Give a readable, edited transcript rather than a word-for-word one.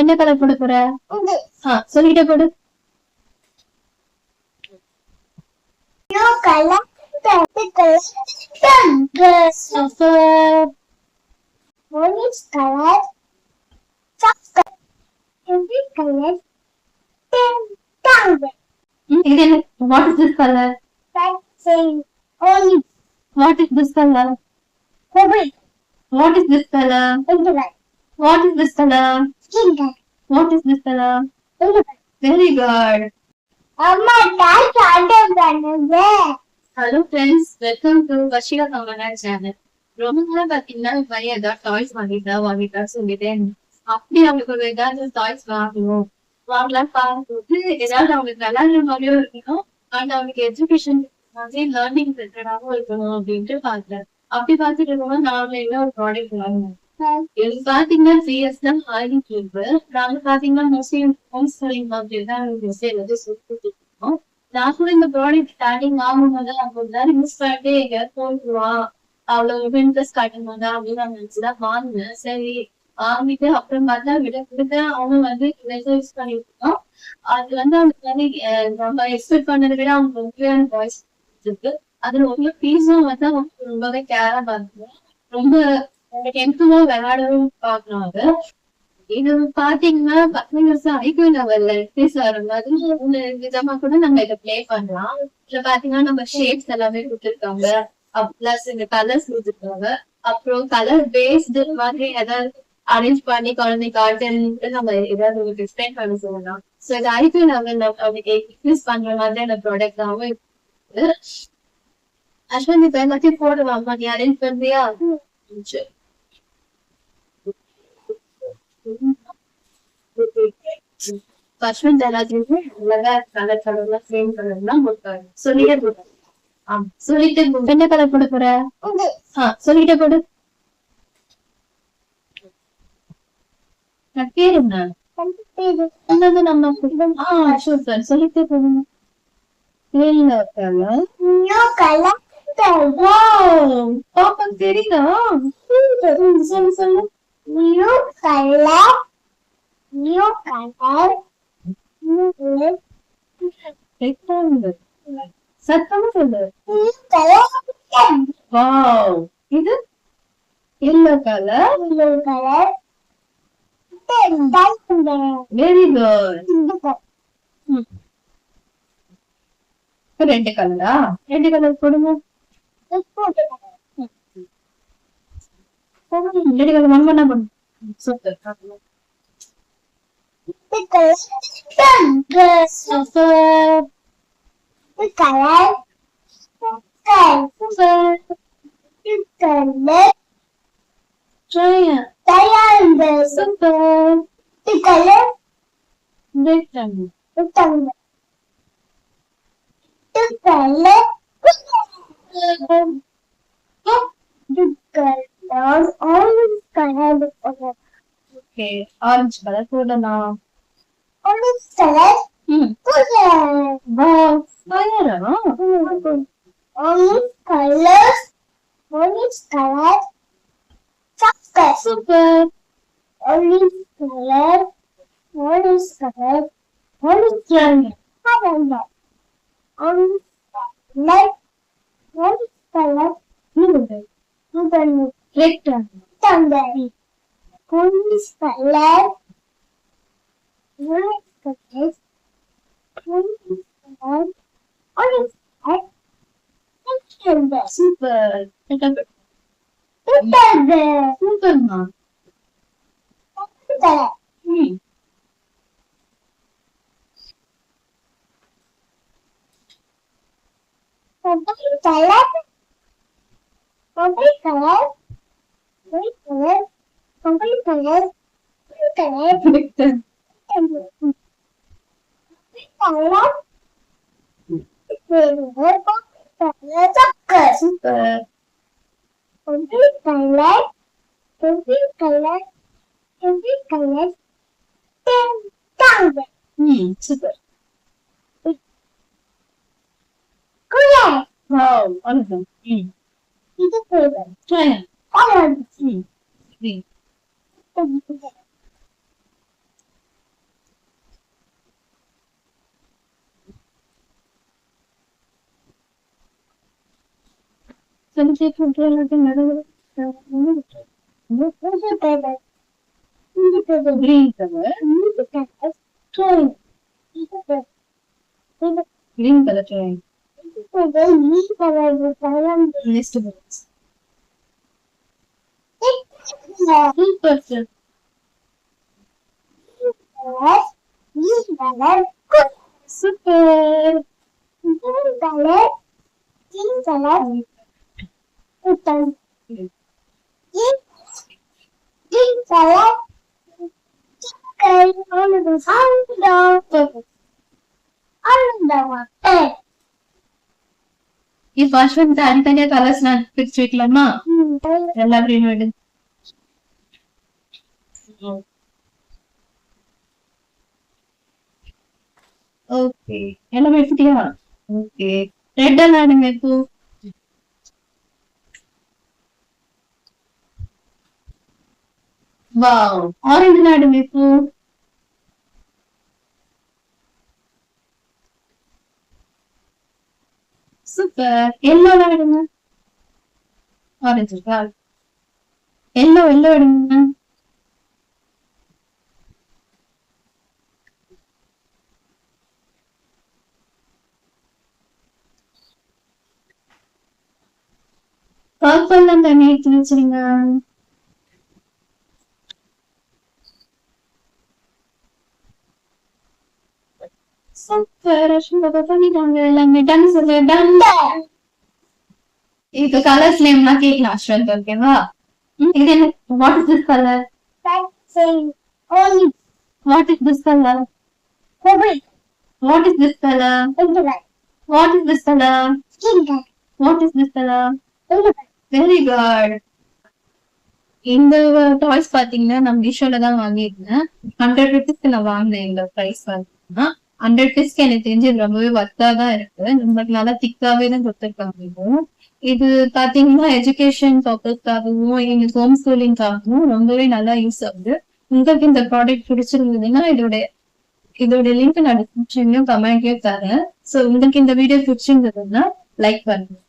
என்ன கலர் போட போற? சொல்லிட்டே போடு. Blue color, purple color, pink color, orange color, chocolate, every color, tongue. What is this color? Like saying orange. What is this color? Purple. What is this color? Indigo. What is this color? Skin color. What is this color? Indigo. Very good. Amma, that's order பண்ணுங்க. Hello friends, welcome to Vashika Kamana channel. ரொம்ப நாளா பாத்தீங்கன்னா பையன் ஏதாவது toys வாங்கிட்டா சொல்லிட்டேன். அப்படி அவங்களுக்கு ஒரு ஏதாவது டாய்ஸ் வாங்கலாம் பார்க்கும்போது ஏதாவது அவங்களுக்கு நல்லா இருக்கிற மாதிரியும் இருக்கணும் அண்ட் அவங்களுக்கு எஜுகேஷன் மாதிரி லேர்னிங் ரிலேட்டடாகவும் இருக்கணும் அப்படின்ட்டு பாக்குறேன். அப்படி பார்த்துட்டு இருக்கும்போது நான் என்ன ஒரு ப்ராடக்ட் வாங்கினேன். இது பாத்தீங்கன்னா 3 years தான் ஆயிட்டு இருக்கு. நாங்க பாத்தீங்கன்னா மோஸ்ட்லி ஹோம் ஸ்டடிங் மாதிரி தான் எல்லாத்தையும் சொல்லிட்டு இருக்கோம். நான் கூட இந்த ப்ராடக்ட் ஸ்டார்டிங் வாங்கும்போது அவங்க எல்லாரும் யூஸ் பண்ணிட்டு எங்கேயாவது போயிடுவான் அவ்வளவு இன்ட்ரெஸ்ட் காட்டும் போதா அப்படின்னு நான் நினைச்சுதான் வாங்கினேன். சரி வாங்கிட்டு அப்புறம் பார்த்தா விட அவங்க வந்து யூஸ் பண்ணிட்டு இருக்கோம். அது வந்து அவங்களுக்கு வந்து நம்ம எக்ஸ்பெக்ட் பண்ணதை விட அவங்க ரொம்பவே வாய்ஸ் இருக்கு. அதுல ஒரு பீஸும் வந்து அவங்க ரொம்பவே கேரா பாக்குறோம். ரொம்ப டென்த்துமா விளையாடவும் பாக்குறாங்க. இது பாத்தீங்கன்னா 10 வருஷம் ஐக்கிய லெவல்ல இன்க்ரீஸ் ஆகிற மாதிரி ஒரு விதமா கூட நம்ம இதை பிளே பண்ணலாம். இதுல பாத்தீங்கன்னா நம்ம ஷேப்ஸ் எல்லாமே கொடுத்துருக்காங்க, பிளஸ் இந்த கலர்ஸ் கொடுத்துருக்காங்க. அப்புறம் கலர் பேஸ்டு மாதிரி ஏதாவது அரேஞ்ச் பண்ணி குழந்தைக்கு ஆர்டன்ட்டு நம்ம ஏதாவது ஒரு எக்ஸ்பிளைன் பண்ண சொல்லலாம். ஸோ இது ஐக்கிய லெவல்ல அவங்களுக்கு இன்க்ரீஸ் பண்ற மாதிரி அந்த ப்ராடக்ட் தாவும் இருக்கு. அஸ்வந்த் இப்ப எல்லாத்தையும் போடுவாங்க, நீ அரேஞ்ச் பண்றியா? அஸ்வந்த் எல்லாத்தையுமே அழகா கலர் கலர்லாம் சேம் கலர்லாம் போட்டாரு. சொல்லிட்டே போடு. சொல்லிட்டே போடு. என்ன கலர் போட போற? சொல்லிட்டே போடு. பேர் என்ன? நம்ம சூப்பர். சொல்லிட்டே போடுங்க. பாப்பா தெரியுதா? சொல்லு சொல்லு. Blue color, new color, rectangle. சத்தமா சொல்லு. new color, wow. இது yellow color, blue color, very good. ரெண்டு கலரா? ரெண்டு கலர் போடுங்க. ரெண்டு கலர் மண் பண்ணா போடுங்க. சூப்பர். ஆரஞ்சு கலர் போடலாம். orange color, வாவ் ஃபயரா? orange colors, orange color, chocolate, super. orange color, orange color, orange color, orange color, orange color, rectangle, orange color, orange color, orange color, orange color, rectangle, super. rectangle, சூப்பர்மா. color, purple color, purple color, white color, purple color, pink color, rectangle, color, silver, color, chocolate, super. purple color, purple color, purple color, tongue, super. color, wow awesome. இது silver, Try. orange, Green. Green color. Green color train. Next words. Super, sir. Super. ಈ first ಒಂದು ತನಿತನಿಯ colours ನಾನು பிரிச்சுக்கலாமா எல்லா green விடு okay எல்லாம் எடுத்துட்டியா okay red எல்லாம் ஆடுங்க இப்போ வாவ் ஆரஞ்சு ஆடுங்க இப்போ சூப்பர் எல்லோ ஆடுங்க ஆரஞ்சு எல்லோ ஆடுங்க பர்பிள் அந்த நேத்து வச்சிருங்க சூப்பர் அஷ்மிதா பண்ணிட்டாங்க எல்லாமே டன் சொல்லு டன் இது கலர்ஸ் நேம்லாம் கேட்கலாம் அஸ்வந்த் ஓகேவா இது என்ன what is this colour what is this colour what is this colour what is this colour what is this colour very good இந்த டாய்ஸ் பாத்தீங்கன்னா நான் மீஷோல தான் வாங்கியிருந்தேன் 100 rupeesக்கு நான் வாங்கினேன் இந்த பிரைஸ் பாத்தீங்கன்னா 100 rupeesக்கு எனக்கு தெரிஞ்சு இது ரொம்பவே வர்த்தா தான் இருக்கு நமக்கு நல்லா திக்காவே தான் கொடுத்துருக்காங்க இது பாத்தீங்கன்னா எஜுகேஷன் பர்பஸ்க்காகவும் எங்களுக்கு ஹோம் ஸ்கூலிங்காகவும் ரொம்பவே நல்லா யூஸ் ஆகுது உங்களுக்கு இந்த ப்ராடக்ட் பிடிச்சிருந்ததுன்னா இதோட லிங்க் நான் டிஸ்கிரிப்ஷன்லயும் கமெண்ட்லயும் தரேன் சோ உங்களுக்கு இந்த வீடியோ பிடிச்சிருந்ததுன்னா லைக் பண்ணுங்க